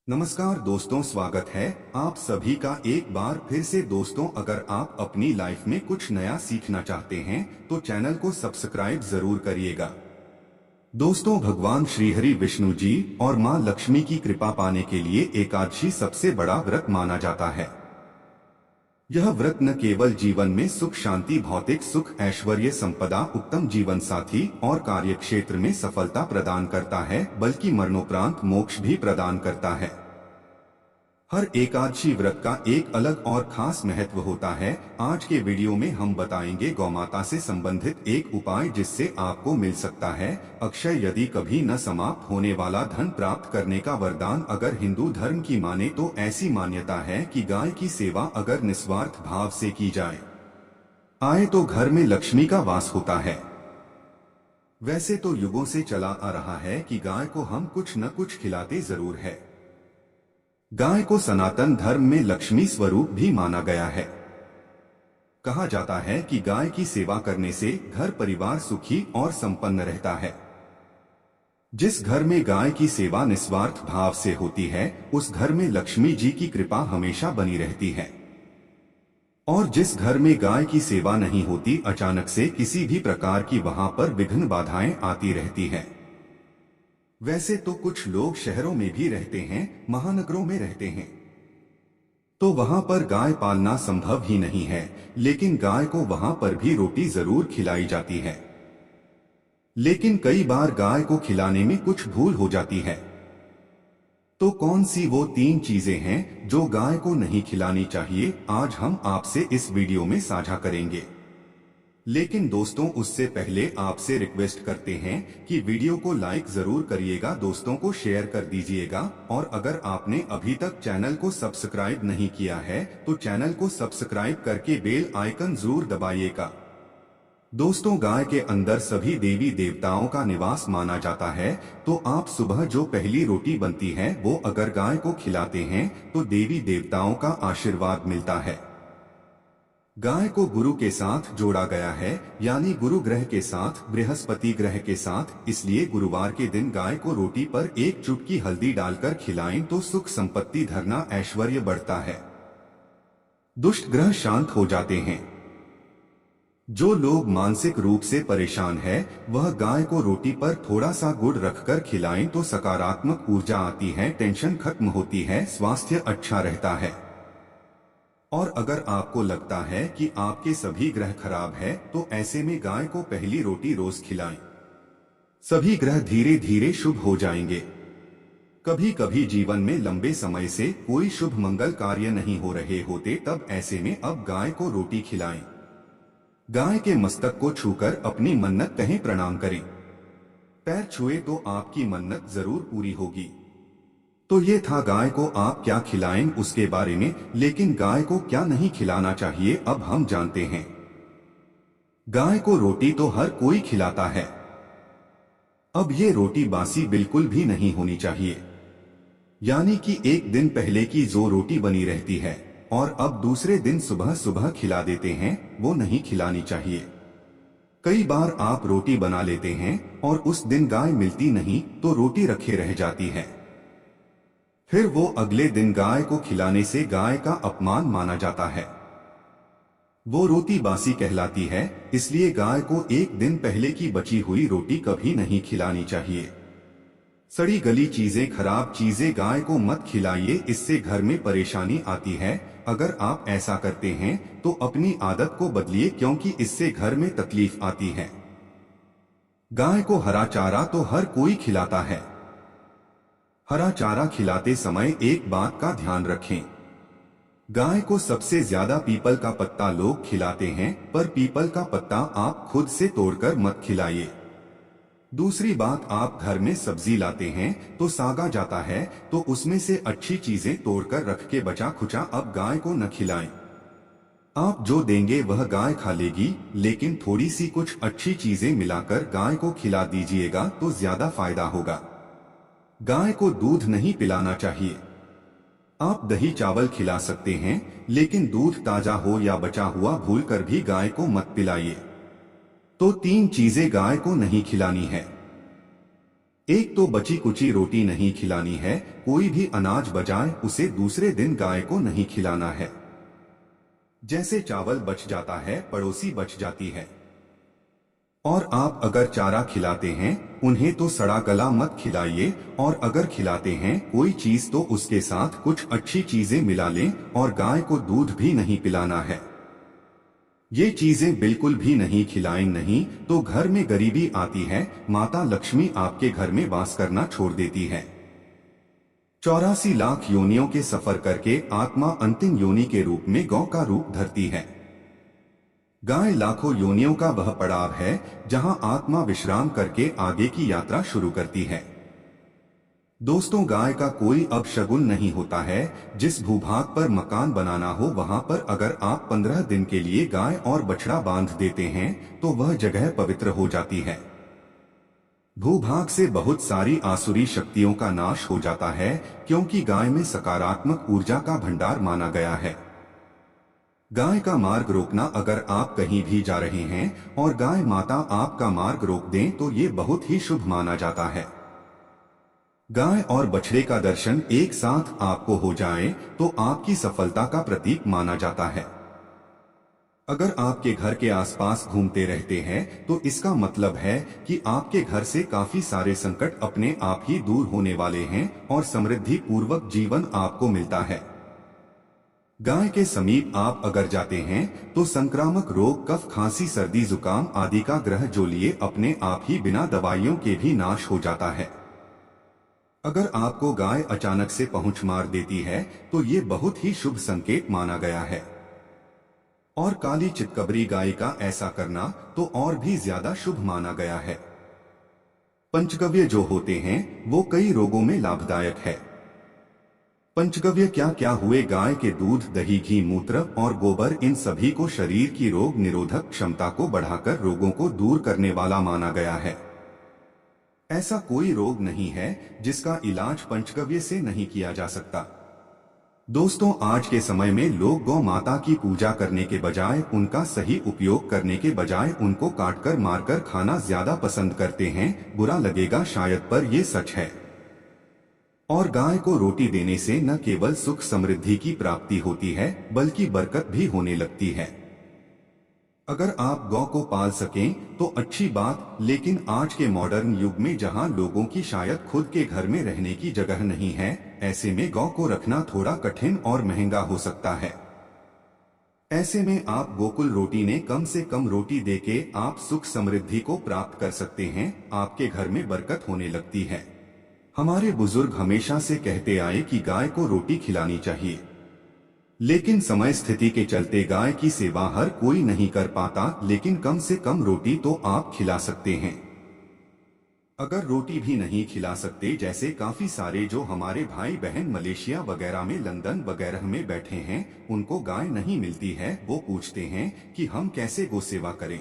नमस्कार दोस्तों, स्वागत है आप सभी का एक बार फिर से। दोस्तों, अगर आप अपनी लाइफ में कुछ नया सीखना चाहते हैं तो चैनल को सब्सक्राइब जरूर करिएगा। दोस्तों, भगवान श्री हरि विष्णु जी और मां लक्ष्मी की कृपा पाने के लिए एकादशी सबसे बड़ा व्रत माना जाता है। यह व्रत न केवल जीवन में सुख शांति, भौतिक सुख, ऐश्वर्य, संपदा, उत्तम जीवन साथी और कार्यक्षेत्र में सफलता प्रदान करता है, बल्कि मरणोपरांत मोक्ष भी प्रदान करता है। हर एकादशी व्रत का एक अलग और खास महत्व होता है। आज के वीडियो में हम बताएंगे गौमाता से संबंधित एक उपाय जिससे आपको मिल सकता है अक्षय, यदि कभी न समाप्त होने वाला धन प्राप्त करने का वरदान। अगर हिंदू धर्म की माने तो ऐसी मान्यता है कि गाय की सेवा अगर निस्वार्थ भाव से की जाए आए तो घर में लक्ष्मी का वास होता है। वैसे तो युगों से चला आ रहा है कि गाय को हम कुछ न कुछ खिलाते जरूर है। गाय को सनातन धर्म में लक्ष्मी स्वरूप भी माना गया है। कहा जाता है कि गाय की सेवा करने से घर परिवार सुखी और संपन्न रहता है। जिस घर में गाय की सेवा निस्वार्थ भाव से होती है उस घर में लक्ष्मी जी की कृपा हमेशा बनी रहती है। और जिस घर में गाय की सेवा नहीं होती, अचानक से किसी भी प्रकार की वहां पर विघ्न बाधाएं आती रहती है। वैसे तो कुछ लोग शहरों में भी रहते हैं, महानगरों में रहते हैं, तो वहां पर गाय पालना संभव ही नहीं है, लेकिन गाय को वहां पर भी रोटी जरूर खिलाई जाती है। लेकिन कई बार गाय को खिलाने में कुछ भूल हो जाती है। तो कौन सी वो 3 चीजें हैं जो गाय को नहीं खिलानी चाहिए, आज हम आपसे इस वीडियो में साझा करेंगे। लेकिन दोस्तों, उससे पहले आपसे रिक्वेस्ट करते हैं कि वीडियो को लाइक जरूर करिएगा, दोस्तों को शेयर कर दीजिएगा, और अगर आपने अभी तक चैनल को सब्सक्राइब नहीं किया है तो चैनल को सब्सक्राइब करके बेल आइकन जरूर दबाइएगा। दोस्तों, गाय के अंदर सभी देवी देवताओं का निवास माना जाता है, तो आप सुबह जो पहली रोटी बनती है वो अगर गाय को खिलाते हैं तो देवी देवताओं का आशीर्वाद मिलता है। गाय को गुरु के साथ जोड़ा गया है, यानी गुरु ग्रह के साथ, बृहस्पति ग्रह के साथ, इसलिए गुरुवार के दिन गाय को रोटी पर एक चुटकी हल्दी डालकर खिलाएं तो सुख संपत्ति, धरना, ऐश्वर्य बढ़ता है। दुष्ट ग्रह शांत हो जाते हैं। जो लोग मानसिक रूप से परेशान है वह गाय को रोटी पर थोड़ा सा गुड़ रखकर खिलाएं तो सकारात्मक ऊर्जा आती है, टेंशन खत्म होती है, स्वास्थ्य अच्छा रहता है। और अगर आपको लगता है कि आपके सभी ग्रह खराब है तो ऐसे में गाय को पहली रोटी रोज खिलाएं। सभी ग्रह धीरे धीरे शुभ हो जाएंगे। कभी कभी जीवन में लंबे समय से कोई शुभ मंगल कार्य नहीं हो रहे होते, तब ऐसे में अब गाय को रोटी खिलाएं। गाय के मस्तक को छूकर अपनी मन्नत कहें, प्रणाम करें। पैर छुए तो आपकी मन्नत जरूर पूरी होगी। तो ये था गाय को आप क्या खिलाएं उसके बारे में, लेकिन गाय को क्या नहीं खिलाना चाहिए अब हम जानते हैं। गाय को रोटी तो हर कोई खिलाता है। अब ये रोटी बासी बिल्कुल भी नहीं होनी चाहिए, यानी कि एक दिन पहले की जो रोटी बनी रहती है और अब दूसरे दिन सुबह सुबह खिला देते हैं, वो नहीं खिलानी चाहिए। कई बार आप रोटी बना लेते हैं और उस दिन गाय मिलती नहीं तो रोटी रखे रह जाती है। फिर वो अगले दिन गाय को खिलाने से गाय का अपमान माना जाता है। वो रोटी बासी कहलाती है, इसलिए गाय को एक दिन पहले की बची हुई रोटी कभी नहीं खिलानी चाहिए। सड़ी गली चीजें, खराब चीजें गाय को मत खिलाइए, इससे घर में परेशानी आती है। अगर आप ऐसा करते हैं तो अपनी आदत को बदलिए, क्योंकि इससे घर में तकलीफ आती है। गाय को हरा चारा तो हर कोई खिलाता है। हरा चारा खिलाते समय एक बात का ध्यान रखें, गाय को सबसे ज्यादा पीपल का पत्ता लोग खिलाते हैं, पर पीपल का पत्ता आप खुद से तोड़कर मत खिलाइए। दूसरी बात, आप घर में सब्जी लाते हैं तो सागा जाता है तो उसमें से अच्छी चीजें तोड़कर रख के बचा खुचा अब गाय को न खिलाएं। आप जो देंगे वह गाय खा लेगी, लेकिन थोड़ी सी कुछ अच्छी चीजें मिलाकर गाय को खिला दीजिएगा तो ज्यादा फायदा होगा। गाय को दूध नहीं पिलाना चाहिए। आप दही चावल खिला सकते हैं, लेकिन दूध ताजा हो या बचा हुआ भूलकर भी गाय को मत पिलाइए। तो 3 चीजें गाय को नहीं खिलानी है। एक तो बची कुची रोटी नहीं खिलानी है, कोई भी अनाज बचाए उसे दूसरे दिन गाय को नहीं खिलाना है। जैसे चावल बच जाता है, पड़ोसी बच जाती है। और आप अगर चारा खिलाते हैं उन्हें तो सड़ा गला मत खिलाइए, और अगर खिलाते हैं कोई चीज तो उसके साथ कुछ अच्छी चीजें मिला लें, और गाय को दूध भी नहीं पिलाना है। ये चीजें बिल्कुल भी नहीं खिलाएं, नहीं तो घर में गरीबी आती है, माता लक्ष्मी आपके घर में वास करना छोड़ देती है। 84 लाख योनियों के सफर करके आत्मा अंतिम योनि के रूप में गौ का रूप धरती है। गाय लाखों योनियों का वह पड़ाव है जहां आत्मा विश्राम करके आगे की यात्रा शुरू करती है। दोस्तों, गाय का कोई अपशगुन नहीं होता है। जिस भूभाग पर मकान बनाना हो वहां पर अगर आप 15 दिन के लिए गाय और बछड़ा बांध देते हैं तो वह जगह पवित्र हो जाती है। भूभाग से बहुत सारी आसुरी शक्तियों का नाश हो जाता है, क्योंकि गाय में सकारात्मक ऊर्जा का भंडार माना गया है। गाय का मार्ग रोकना, अगर आप कहीं भी जा रहे हैं और गाय माता आपका मार्ग रोक दें तो ये बहुत ही शुभ माना जाता है। गाय और बछड़े का दर्शन एक साथ आपको हो जाए तो आपकी सफलता का प्रतीक माना जाता है। अगर आपके घर के आसपास घूमते रहते हैं तो इसका मतलब है कि आपके घर से काफी सारे संकट अपने आप ही दूर होने वाले हैं और समृद्धि पूर्वक जीवन आपको मिलता है। गाय के समीप आप अगर जाते हैं तो संक्रामक रोग, कफ, खांसी, सर्दी, जुकाम आदि का ग्रह जो लिए अपने आप ही बिना दवाइयों के भी नाश हो जाता है। अगर आपको गाय अचानक से पहुंच मार देती है तो ये बहुत ही शुभ संकेत माना गया है। और काली चितकबरी गाय का ऐसा करना तो और भी ज्यादा शुभ माना गया है। पंचगव्य जो होते हैं वो कई रोगों में लाभदायक है। पंचगव्य क्या क्या हुए? गाय के दूध, दही, घी, मूत्र और गोबर, इन सभी को शरीर की रोग निरोधक क्षमता को बढ़ाकर रोगों को दूर करने वाला माना गया है। ऐसा कोई रोग नहीं है जिसका इलाज पंचगव्य से नहीं किया जा सकता। दोस्तों, आज के समय में लोग गौ माता की पूजा करने के बजाय, उनका सही उपयोग करने के बजाय उनको काटकर मारकर खाना ज्यादा पसंद करते हैं। बुरा लगेगा शायद, पर ये सच है। और गाय को रोटी देने से न केवल सुख समृद्धि की प्राप्ति होती है बल्कि बरकत भी होने लगती है। अगर आप गौ को पाल सकें तो अच्छी बात, लेकिन आज के मॉडर्न युग में जहां लोगों की शायद खुद के घर में रहने की जगह नहीं है, ऐसे में गौ को रखना थोड़ा कठिन और महंगा हो सकता है। ऐसे में आप गोकुल रोटी ने कम से कम रोटी देके आप सुख समृद्धि को प्राप्त कर सकते हैं। आपके घर में बरकत होने लगती है। हमारे बुजुर्ग हमेशा से कहते आए कि गाय को रोटी खिलानी चाहिए, लेकिन समय स्थिति के चलते गाय की सेवा हर कोई नहीं कर पाता, लेकिन कम से कम रोटी तो आप खिला सकते हैं। अगर रोटी भी नहीं खिला सकते, जैसे काफी सारे जो हमारे भाई बहन मलेशिया वगैरह में, लंदन वगैरह में बैठे हैं, उनको गाय नहीं मिलती है, वो पूछते हैं कि हम कैसे गौ सेवा करें।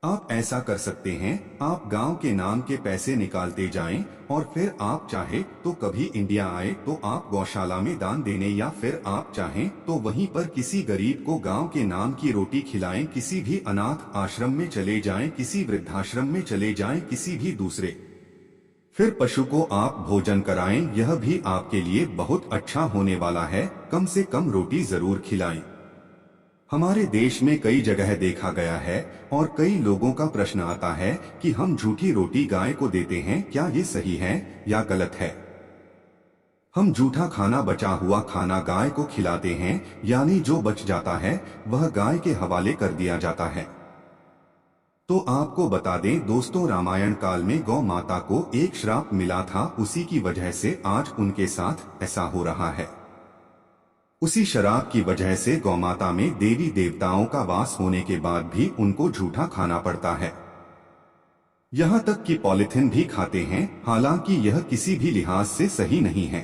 आप ऐसा कर सकते हैं, आप गांव के नाम के पैसे निकालते जाएं और फिर आप चाहे तो कभी इंडिया आए तो आप गौशाला में दान देने, या फिर आप चाहें तो वहीं पर किसी गरीब को गांव के नाम की रोटी खिलाएं। किसी भी अनाथ आश्रम में चले जाएं, किसी वृद्धाश्रम में चले जाएं, किसी भी दूसरे फिर पशु को आप भोजन कराएं। यह भी आपके लिए बहुत अच्छा होने वाला है। कम से कम रोटी जरूर खिलाएं। हमारे देश में कई जगह देखा गया है और कई लोगों का प्रश्न आता है कि हम झूठी रोटी गाय को देते हैं, क्या ये सही है या गलत है? हम झूठा खाना, बचा हुआ खाना गाय को खिलाते हैं, यानी जो बच जाता है वह गाय के हवाले कर दिया जाता है। तो आपको बता दें दोस्तों, रामायण काल में गौ माता को एक श्राप मिला था, उसी की वजह से आज उनके साथ ऐसा हो रहा है। उसी शराब की वजह से गौमाता में देवी देवताओं का वास होने के बाद भी उनको झूठा खाना पड़ता है। यहाँ तक कि पॉलिथीन भी खाते हैं, हालांकि यह किसी भी लिहाज से सही नहीं है।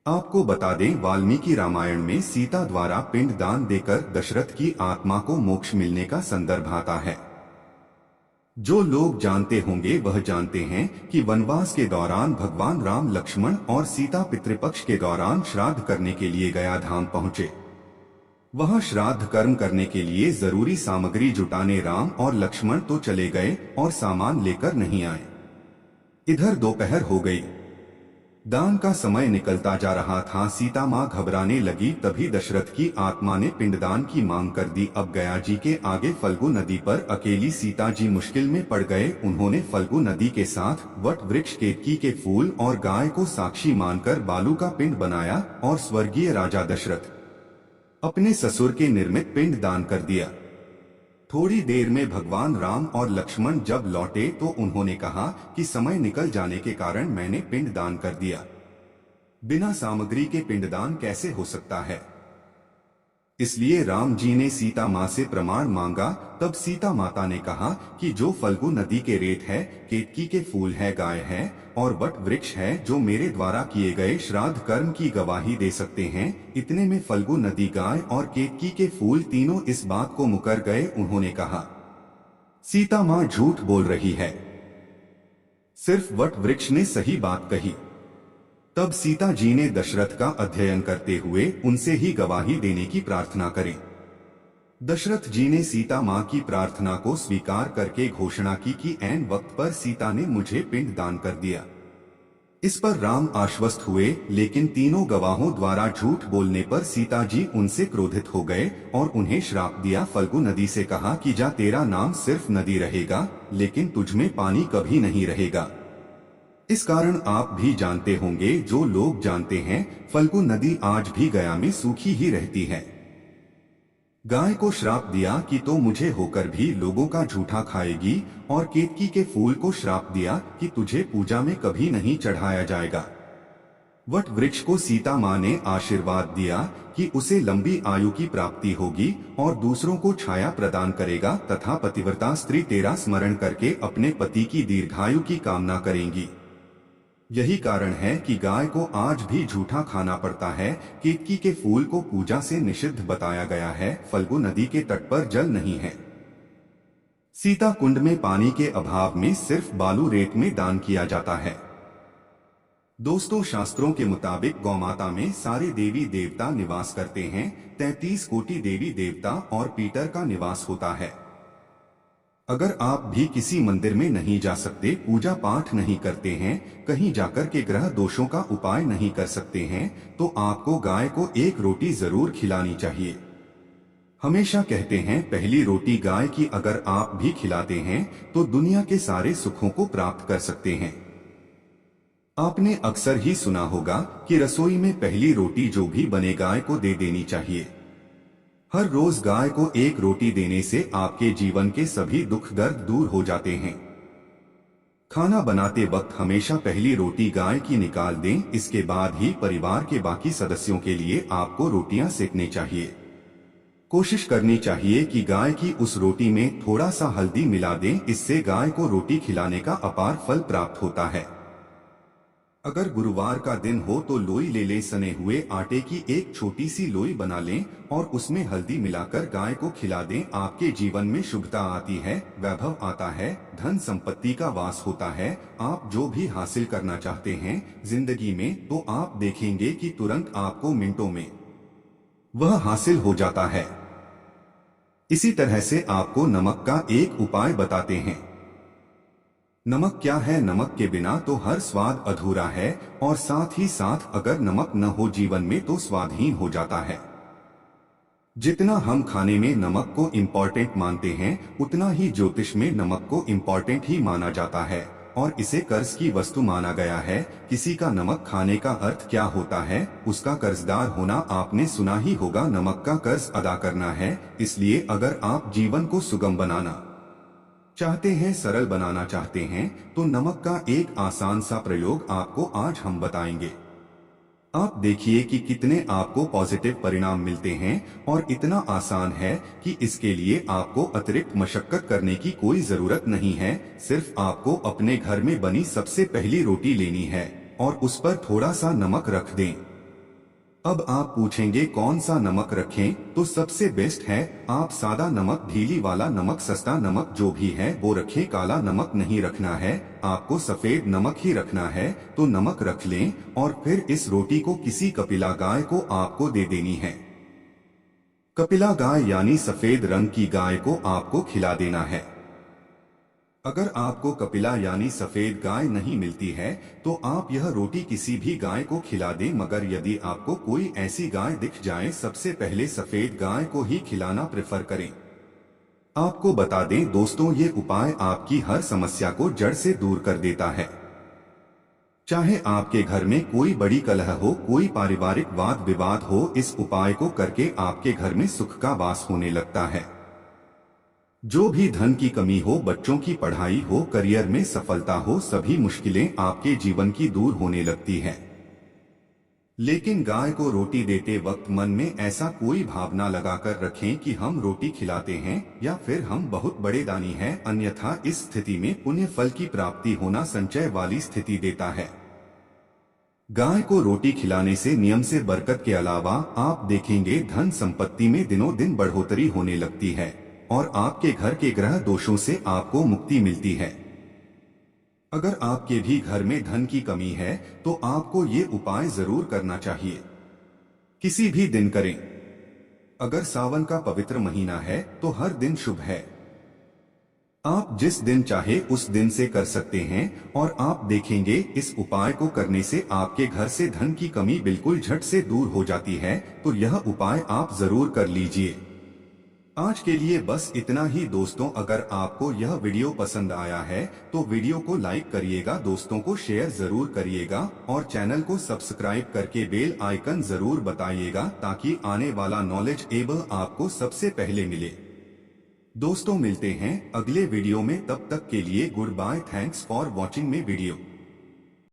आपको बता दें, वाल्मीकि रामायण में सीता द्वारा पिंड दान देकर दशरथ की आत्मा को मोक्ष मिलने का संदर्भ आता है। जो लोग जानते होंगे वह जानते हैं कि वनवास के दौरान भगवान राम, लक्ष्मण और सीता पितृपक्ष के दौरान श्राद्ध करने के लिए गया धाम पहुंचे। वहां श्राद्ध कर्म करने के लिए जरूरी सामग्री जुटाने राम और लक्ष्मण तो चले गए और सामान लेकर नहीं आए। इधर दोपहर हो गई। दान का समय निकलता जा रहा था। सीता माँ घबराने लगी। तभी दशरथ की आत्मा ने पिंडदान की मांग कर दी। अब गया जी के आगे फल्गु नदी पर अकेली सीता जी मुश्किल में पड़ गए। उन्होंने फल्गु नदी के साथ वट वृक्ष, केतकी के फूल और गाय को साक्षी मानकर बालू का पिंड बनाया और स्वर्गीय राजा दशरथ अपने ससुर के निर्मित पिंड दान कर दिया। थोड़ी देर में भगवान राम और लक्ष्मण जब लौटे तो उन्होंने कहा कि समय निकल जाने के कारण मैंने पिंड दान कर दिया। बिना सामग्री के पिंडदान कैसे हो सकता है? इसलिए राम जी ने सीता माँ से प्रमाण मांगा। तब सीता माता ने कहा कि जो फल्गु नदी के रेत है, केतकी के फूल है, गाय है और वट वृक्ष है, जो मेरे द्वारा किए गए श्राद्ध कर्म की गवाही दे सकते हैं। इतने में फल्गु नदी, गाय और केतकी के फूल तीनों इस बात को मुकर गए। उन्होंने कहा, सीता माँ झूठ बोल रही है, सिर्फ वट वृक्ष ने सही बात कही। तब सीता जी ने दशरथ का अध्ययन करते हुए उनसे ही गवाही देने की प्रार्थना करें। दशरथ जी ने सीता माँ की प्रार्थना को स्वीकार करके घोषणा की कि ऐन वक्त पर सीता ने मुझे पिंड दान कर दिया। इस पर राम आश्वस्त हुए, लेकिन तीनों गवाहों द्वारा झूठ बोलने पर सीता जी उनसे क्रोधित हो गए और उन्हें श्राप दिया। फल्गु नदी से कहा कि जा, तेरा नाम सिर्फ नदी रहेगा, लेकिन तुझमें पानी कभी नहीं रहेगा। इस कारण आप भी जानते होंगे, जो लोग जानते हैं, फल्गु नदी आज भी गया में सूखी ही रहती है। गाय को श्राप दिया कि तो मुझे होकर भी लोगों का झूठा खाएगी, और केतकी के फूल को श्राप दिया कि तुझे पूजा में कभी नहीं चढ़ाया जाएगा। वट वृक्ष को सीता माँ ने आशीर्वाद दिया कि उसे लंबी आयु की प्राप्ति होगी और दूसरों को छाया प्रदान करेगा, तथा पतिव्रता स्त्री तेरा स्मरण करके अपने पति की दीर्घायु की कामना करेंगी। यही कारण है कि गाय को आज भी झूठा खाना पड़ता है। केतकी के फूल को पूजा से निषिद्ध बताया गया है। फल्गु नदी के तट पर जल नहीं है। सीता कुंड में पानी के अभाव में सिर्फ बालू रेत में दान किया जाता है। दोस्तों, शास्त्रों के मुताबिक गौमाता में सारे देवी देवता निवास करते हैं। 33 कोटि देवी देवता और पीटर का निवास होता है। अगर आप भी किसी मंदिर में नहीं जा सकते, पूजा पाठ नहीं करते हैं, कहीं जाकर के ग्रह दोषों का उपाय नहीं कर सकते हैं, तो आपको गाय को एक रोटी जरूर खिलानी चाहिए। हमेशा कहते हैं, पहली रोटी गाय की अगर आप भी खिलाते हैं तो दुनिया के सारे सुखों को प्राप्त कर सकते हैं। आपने अक्सर ही सुना होगा कि रसोई में पहली रोटी जो भी बने गाय को दे देनी चाहिए। हर रोज गाय को एक रोटी देने से आपके जीवन के सभी दुख दर्द दूर हो जाते हैं। खाना बनाते वक्त हमेशा पहली रोटी गाय की निकाल दें, इसके बाद ही परिवार के बाकी सदस्यों के लिए आपको रोटियां सेकनी चाहिए। कोशिश करनी चाहिए कि गाय की उस रोटी में थोड़ा सा हल्दी मिला दें, इससे गाय को रोटी खिलाने का अपार फल प्राप्त होता है। अगर गुरुवार का दिन हो तो लोई ले लें, सने हुए आटे की एक छोटी सी लोई बना लें और उसमें हल्दी मिलाकर गाय को खिला दें। आपके जीवन में शुभता आती है, वैभव आता है, धन संपत्ति का वास होता है। आप जो भी हासिल करना चाहते हैं जिंदगी में, तो आप देखेंगे कि तुरंत आपको मिनटों में वह हासिल हो जाता है। इसी तरह से आपको नमक का एक उपाय बताते हैं। नमक क्या है? नमक के बिना तो हर स्वाद अधूरा है, और साथ ही साथ अगर नमक न हो जीवन में तो स्वादहीन हो जाता है। जितना हम खाने में नमक को इम्पोर्टेंट मानते हैं, उतना ही ज्योतिष में नमक को इम्पोर्टेंट ही माना जाता है और इसे कर्ज की वस्तु माना गया है। किसी का नमक खाने का अर्थ क्या होता है? उसका कर्जदार होना। आपने सुना ही होगा, नमक का कर्ज अदा करना है। इसलिए अगर आप जीवन को सुगम बनाना चाहते हैं, सरल बनाना चाहते हैं, तो नमक का एक आसान सा प्रयोग आपको आज हम बताएंगे। आप देखिए कि कितने आपको पॉजिटिव परिणाम मिलते हैं, और इतना आसान है कि इसके लिए आपको अतिरिक्त मशक्कत करने की कोई जरूरत नहीं है। सिर्फ आपको अपने घर में बनी सबसे पहली रोटी लेनी है और उस पर थोड़ा सा नमक रख दें। अब आप पूछेंगे कौन सा नमक रखें? तो सबसे बेस्ट है आप सादा नमक, ढीली वाला नमक, सस्ता नमक जो भी है वो रखें। काला नमक नहीं रखना है, आपको सफेद नमक ही रखना है। तो नमक रख लें और फिर इस रोटी को किसी कपिला गाय को आपको दे देनी है। कपिला गाय यानी सफेद रंग की गाय को आपको खिला देना है। अगर आपको कपिला यानी सफेद गाय नहीं मिलती है तो आप यह रोटी किसी भी गाय को खिला दें, मगर यदि आपको कोई ऐसी गाय दिख जाए सबसे पहले सफेद गाय को ही खिलाना प्रेफर करें। आपको बता दें दोस्तों, ये उपाय आपकी हर समस्या को जड़ से दूर कर देता है। चाहे आपके घर में कोई बड़ी कलह हो, कोई पारिवारिक वाद विवाद हो, इस उपाय को करके आपके घर में सुख का वास होने लगता है। जो भी धन की कमी हो, बच्चों की पढ़ाई हो, करियर में सफलता हो, सभी मुश्किलें आपके जीवन की दूर होने लगती हैं। लेकिन गाय को रोटी देते वक्त मन में ऐसा कोई भावना लगाकर रखें कि हम रोटी खिलाते हैं या फिर हम बहुत बड़े दानी हैं, अन्यथा इस स्थिति में पुण्य फल की प्राप्ति होना संचय वाली स्थिति देता है। गाय को रोटी खिलाने से नियम से बरकत के अलावा आप देखेंगे धन संपत्ति में दिनों दिन बढ़ोतरी होने लगती है और आपके घर के ग्रह दोषों से आपको मुक्ति मिलती है। अगर आपके भी घर में धन की कमी है तो आपको ये उपाय जरूर करना चाहिए। किसी भी दिन करें। अगर सावन का पवित्र महीना है तो हर दिन शुभ है। आप जिस दिन चाहे उस दिन से कर सकते हैं और आप देखेंगे इस उपाय को करने से आपके घर से धन की कमी बिल्कुल झट से दूर हो जाती है। तो यह उपाय आप जरूर कर लीजिए। आज के लिए बस इतना ही दोस्तों। अगर आपको यह वीडियो पसंद आया है तो वीडियो को लाइक करिएगा, दोस्तों को शेयर जरूर करिएगा और चैनल को सब्सक्राइब करके बेल आइकन जरूर बताइएगा ताकि आने वाला नॉलेज एबल आपको सबसे पहले मिले। दोस्तों मिलते हैं अगले वीडियो में, तब तक के लिए goodbye. Thanks for watching में वीडियो।